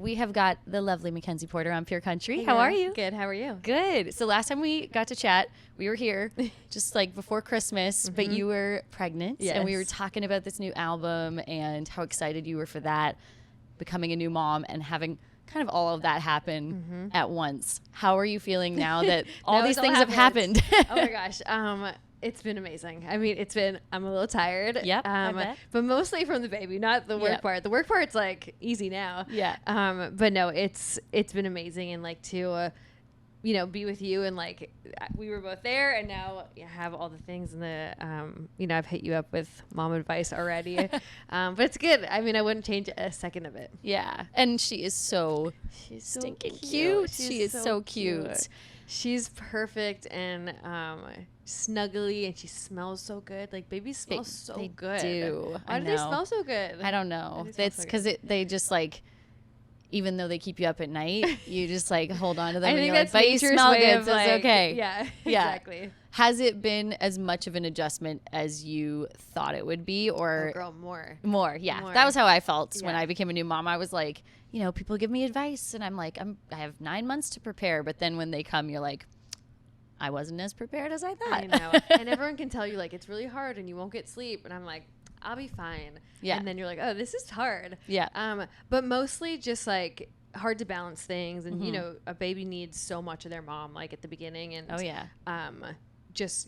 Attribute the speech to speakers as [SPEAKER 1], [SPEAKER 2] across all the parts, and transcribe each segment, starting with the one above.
[SPEAKER 1] we have got the lovely Mackenzie Porter on Pure Country.
[SPEAKER 2] Hey,
[SPEAKER 1] How are you?
[SPEAKER 2] Good. How are you?
[SPEAKER 1] Good. So last time we got to chat, we were here just like before Christmas, but you were pregnant.
[SPEAKER 2] Yes.
[SPEAKER 1] And we were talking about this new album and how excited you were for that, becoming a new mom and having kind of all of that happen at once. How are you feeling now that all these things have happened?
[SPEAKER 2] Oh my gosh. It's been amazing. I mean, I'm a little tired.
[SPEAKER 1] Yep. I bet.
[SPEAKER 2] But mostly from the baby, not the work part. The work part's like easy now.
[SPEAKER 1] Yeah.
[SPEAKER 2] But no, it's been amazing. And like to, be with you and like we were both there and now have all the things and the, I've hit you up with mom advice already. But it's good. I mean, I wouldn't change a second of it.
[SPEAKER 1] Yeah. And she is so stinking cute. She is so cute.
[SPEAKER 2] She's perfect and snuggly, and she smells so good. Like babies smell so good.
[SPEAKER 1] They do.
[SPEAKER 2] Why do they smell so good?
[SPEAKER 1] I don't know. It's because they just like, even though they keep you up at night, you just like hold on to them.
[SPEAKER 2] I
[SPEAKER 1] and
[SPEAKER 2] think
[SPEAKER 1] you're
[SPEAKER 2] that's
[SPEAKER 1] like, but you smell good, so it's okay.
[SPEAKER 2] Yeah, exactly.
[SPEAKER 1] Has it been as much of an adjustment as you thought it would be, or
[SPEAKER 2] girl, more?
[SPEAKER 1] Yeah,
[SPEAKER 2] More.
[SPEAKER 1] That was how I felt when I became a new mom. I was like, people give me advice, and I'm like, I have 9 months to prepare. But then when they come, you're like, I wasn't as prepared as I thought.
[SPEAKER 2] I know. And everyone can tell you like it's really hard and you won't get sleep, and I'm like, I'll be fine.
[SPEAKER 1] Yeah.
[SPEAKER 2] And then you're like, oh, this is hard.
[SPEAKER 1] Yeah.
[SPEAKER 2] But mostly just like hard to balance things, and a baby needs so much of their mom like at the beginning, and just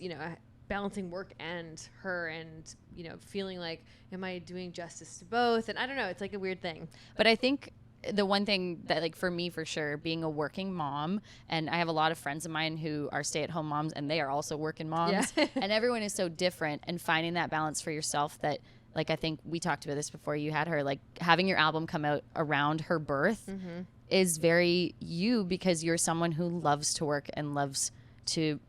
[SPEAKER 2] balancing work and her, and feeling like, am I doing justice to both? And I don't know, it's like a weird thing.
[SPEAKER 1] But I think the one thing that, like, for me, for sure, being a working mom, and I have a lot of friends of mine who are stay-at-home moms, and they are also working moms, and everyone is so different, and finding that balance for yourself that, like, I think we talked about this before you had her, like, having your album come out around her birth is very you, because you're someone who loves to work and loves to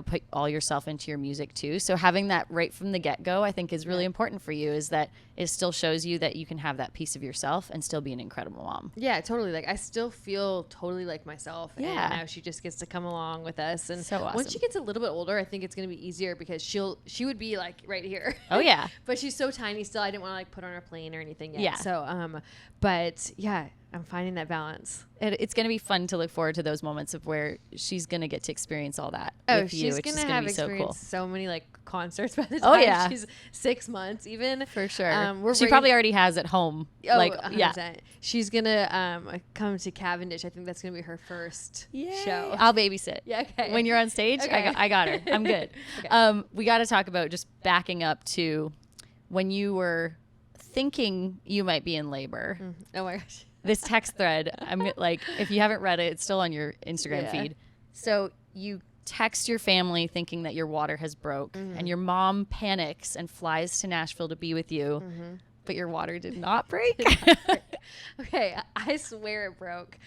[SPEAKER 1] put all yourself into your music too. So having that right from the get-go, I think, is really important for you, is that it still shows you that you can have that piece of yourself and still be an incredible mom.
[SPEAKER 2] Yeah, totally. Like I still feel totally like myself.
[SPEAKER 1] Yeah.
[SPEAKER 2] And now she just gets to come along with us. And
[SPEAKER 1] so awesome.
[SPEAKER 2] Once she gets a little bit older, I think it's going to be easier, because she would be like right here.
[SPEAKER 1] Oh yeah.
[SPEAKER 2] But she's so tiny still. I didn't want to like put her on a plane or anything yet.
[SPEAKER 1] Yeah.
[SPEAKER 2] So, but yeah, I'm finding that balance.
[SPEAKER 1] It's going to be fun to look forward to those moments of where she's going to get to experience all that.
[SPEAKER 2] Oh,
[SPEAKER 1] with
[SPEAKER 2] she's
[SPEAKER 1] you, which
[SPEAKER 2] going
[SPEAKER 1] is
[SPEAKER 2] to
[SPEAKER 1] gonna
[SPEAKER 2] have
[SPEAKER 1] be
[SPEAKER 2] experienced so many like concerts by the time she's 6 months even.
[SPEAKER 1] For sure. She probably already has at home.
[SPEAKER 2] Oh,
[SPEAKER 1] like
[SPEAKER 2] 100%.
[SPEAKER 1] Yeah.
[SPEAKER 2] She's going to come to Cavendish. I think that's going to be her first show.
[SPEAKER 1] I'll babysit.
[SPEAKER 2] Yeah, okay.
[SPEAKER 1] When you're on stage,
[SPEAKER 2] Okay.
[SPEAKER 1] I got her. I'm good.
[SPEAKER 2] Okay.
[SPEAKER 1] We got to talk about just backing up to when you were thinking you might be in labor.
[SPEAKER 2] Oh my gosh.
[SPEAKER 1] This text thread, I'm like, if you haven't read it, it's still on your Instagram feed. So you text your family thinking that your water has broke, and your mom panics and flies to Nashville to be with you, but your water did not break.
[SPEAKER 2] Okay, I swear it broke.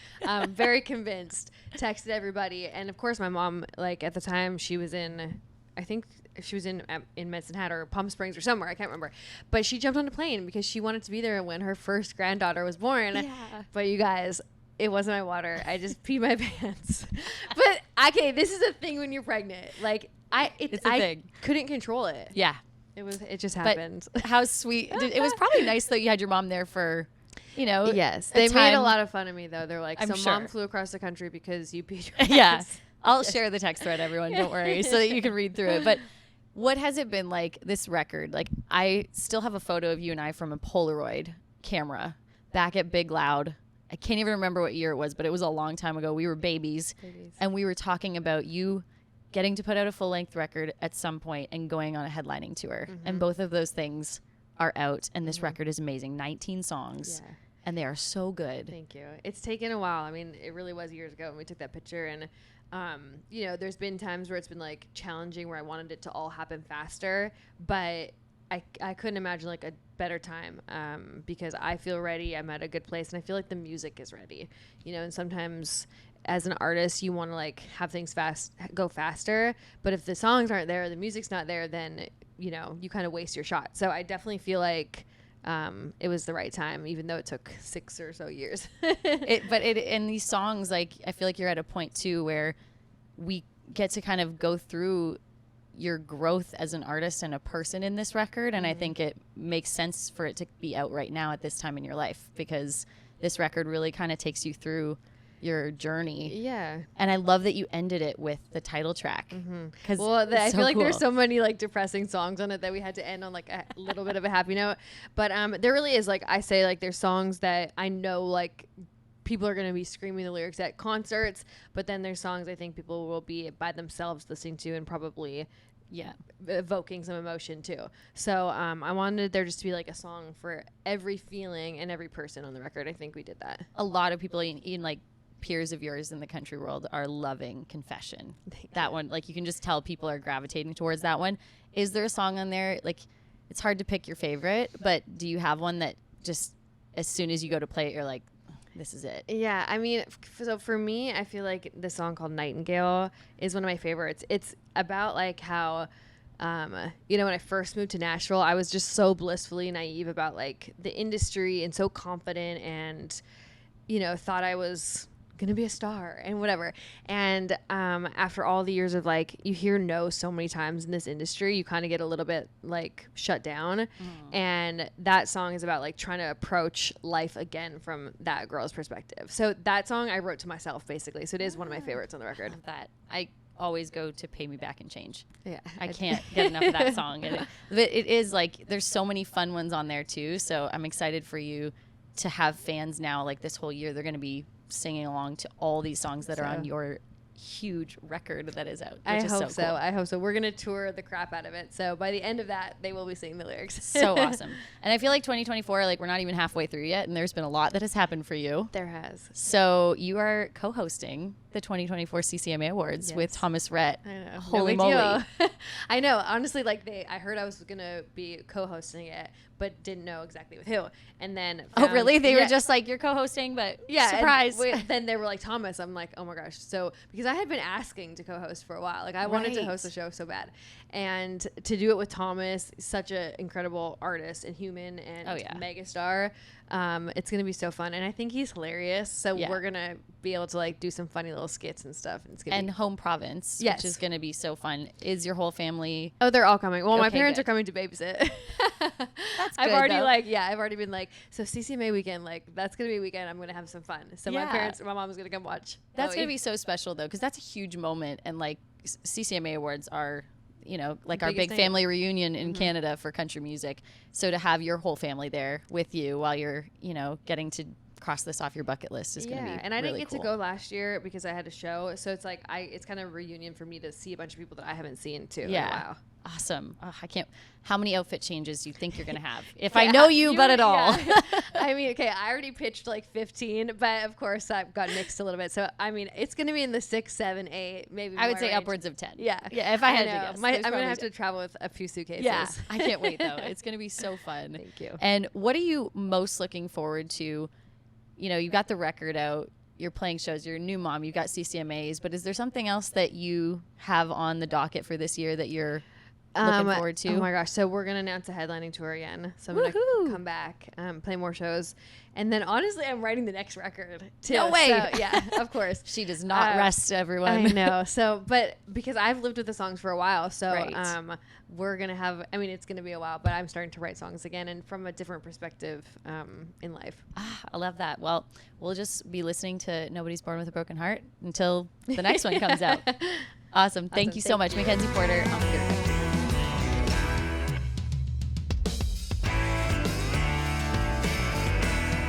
[SPEAKER 2] Very convinced. Texted everybody, and of course my mom, like at the time she was in, I think she was in Medicine Hat or Palm Springs or somewhere, I can't remember, but she jumped on a plane because she wanted to be there when her first granddaughter was born. Yeah. But you guys, it wasn't my water. I just peed my pants. But okay, this is a thing when you're pregnant. Like I couldn't control it.
[SPEAKER 1] Yeah,
[SPEAKER 2] it just happened.
[SPEAKER 1] But how sweet! It was probably nice that you had your mom there for,
[SPEAKER 2] Yes, they made a lot of fun of me though. They're like, mom flew across the country because you peed your pants.
[SPEAKER 1] Yeah, I'll share the text thread, everyone. Don't worry, so that you can read through it. But what has it been like, this record? Like, I still have a photo of you and I from a Polaroid camera back at Big Loud. I can't even remember what year it was, but it was a long time ago. We were babies. And we were talking about you getting to put out a full-length record at some point and going on a headlining tour. And both of those things are out, and this record is amazing. 19 songs. Yeah. And they are so good.
[SPEAKER 2] Thank you. It's taken a while. I mean, it really was years ago when we took that picture, and there's been times where it's been like challenging, where I wanted it to all happen faster, but I couldn't imagine like a better time, because I feel ready. I'm at a good place, and I feel like the music is ready, and sometimes as an artist you want to like have things go faster, but if the songs aren't there, the music's not there, then you kind of waste your shot. So I definitely feel like it was the right time, even though it took 6 or so years.
[SPEAKER 1] But in these songs, like, I feel like you're at a point too where we get to kind of go through your growth as an artist and a person in this record. And I think it makes sense for it to be out right now at this time in your life, because this record really kind of takes you through your journey.
[SPEAKER 2] Yeah.
[SPEAKER 1] And I love that you ended it with the title track.
[SPEAKER 2] I feel like there's so many like depressing songs on it that we had to end on like a little bit of a happy note. But there really is, like I say, like there's songs that I know like people are going to be screaming the lyrics at concerts, but then there's songs I think people will be by themselves listening to and probably evoking some emotion too. So I wanted there just to be like a song for every feeling and every person on the record. I think we did that.
[SPEAKER 1] A lot of people, even like peers of yours in the country world, are loving Confession. That one, like you can just tell people are gravitating towards that one. Is there a song on there, like it's hard to pick your favorite, but do you have one that just as soon as you go to play it, you're like, this is it?
[SPEAKER 2] Yeah, I mean, so for me, I feel like the song called Nightingale is one of my favorites. It's about like how, when I first moved to Nashville, I was just so blissfully naive about like the industry and so confident and, thought I was going to be a star and whatever. And after all the years of like, you hear no so many times in this industry, you kind of get a little bit like shut down. And that song is about like trying to approach life again from that girl's perspective. So that song I wrote to myself basically. So it is one of my favorites on the record.
[SPEAKER 1] That I always go to Pay Me Back and Change.
[SPEAKER 2] Yeah.
[SPEAKER 1] I can't get enough of that song. But it is like, there's so many fun ones on there too. So I'm excited for you to have fans now, like this whole year, they're going to be singing along to all these songs that are on your huge record that is out.
[SPEAKER 2] I hope
[SPEAKER 1] so cool.
[SPEAKER 2] I hope so. We're going to tour the crap out of it. So by the end of that, they will be singing the lyrics.
[SPEAKER 1] So awesome. And I feel like 2024, like we're not even halfway through yet, and there's been a lot that has happened for you.
[SPEAKER 2] There has.
[SPEAKER 1] So you are co-hosting the 2024 CCMA Awards with Thomas Rhett.
[SPEAKER 2] I know.
[SPEAKER 1] Holy moly.
[SPEAKER 2] I know. Honestly, like I heard I was going to be co-hosting it, but didn't know exactly with who. And then
[SPEAKER 1] oh really? They were just like, you're co-hosting, but surprise.
[SPEAKER 2] Then they were like, Thomas. I'm like, oh my gosh. So because I had been asking to co-host for a while, like I wanted to host the show so bad, and to do it with Thomas, such an incredible artist and human and megastar. It's gonna be so fun, and I think he's hilarious. So we're gonna be able to like do some funny little skits and stuff. And it's gonna be
[SPEAKER 1] Home Province, which is gonna be so fun. Is your whole family?
[SPEAKER 2] Oh, they're all coming. Well, my parents are coming to babysit.
[SPEAKER 1] That's
[SPEAKER 2] I've already I've already been like, so CCMA weekend, like that's gonna be a weekend I'm gonna have some fun. So my mom's gonna come watch.
[SPEAKER 1] That's gonna be so special though, because that's a huge moment, and like CCMA Awards are, like our big family reunion in Canada for country music. So to have your whole family there with you while you're, getting to cross this off your bucket list is going to be
[SPEAKER 2] and I
[SPEAKER 1] really
[SPEAKER 2] didn't get
[SPEAKER 1] cool.
[SPEAKER 2] to go last year because I had a show. So it's like it's kind of a reunion for me to see a bunch of people that I haven't seen too.
[SPEAKER 1] Yeah. Awesome. Oh, I can't. How many outfit changes do you think you're going to have? If I know you, but at all.
[SPEAKER 2] Yeah. I mean, okay, I already pitched like 15, but of course that got mixed a little bit. So, I mean, it's going to be in the 6, 7, 8, maybe
[SPEAKER 1] I would say
[SPEAKER 2] range.
[SPEAKER 1] upwards of 10.
[SPEAKER 2] Yeah.
[SPEAKER 1] Yeah, if I had to guess.
[SPEAKER 2] I'm going to have to travel with a few suitcases.
[SPEAKER 1] Yeah. I can't wait, though. It's going to be so fun.
[SPEAKER 2] Thank you.
[SPEAKER 1] And what are you most looking forward to? You got the record out. You're playing shows. You're a new mom. You got CCMAs. But is there something else that you have on the docket for this year that you're looking forward to?
[SPEAKER 2] Oh my gosh. So we're going to announce a headlining tour again. So I'm going to come back, play more shows. And then honestly, I'm writing the next record too.
[SPEAKER 1] No way.
[SPEAKER 2] So, yeah, of course.
[SPEAKER 1] She does not rest, everyone.
[SPEAKER 2] I know. So, but because I've lived with the songs for a while, so we're going to have, I mean, it's going to be a while, but I'm starting to write songs again and from a different perspective in life.
[SPEAKER 1] I love that. Well, we'll just be listening to Nobody's Born with a Broken Heart until the next one comes out. Awesome. Thank you so much, Mackenzie Porter on PureCountry.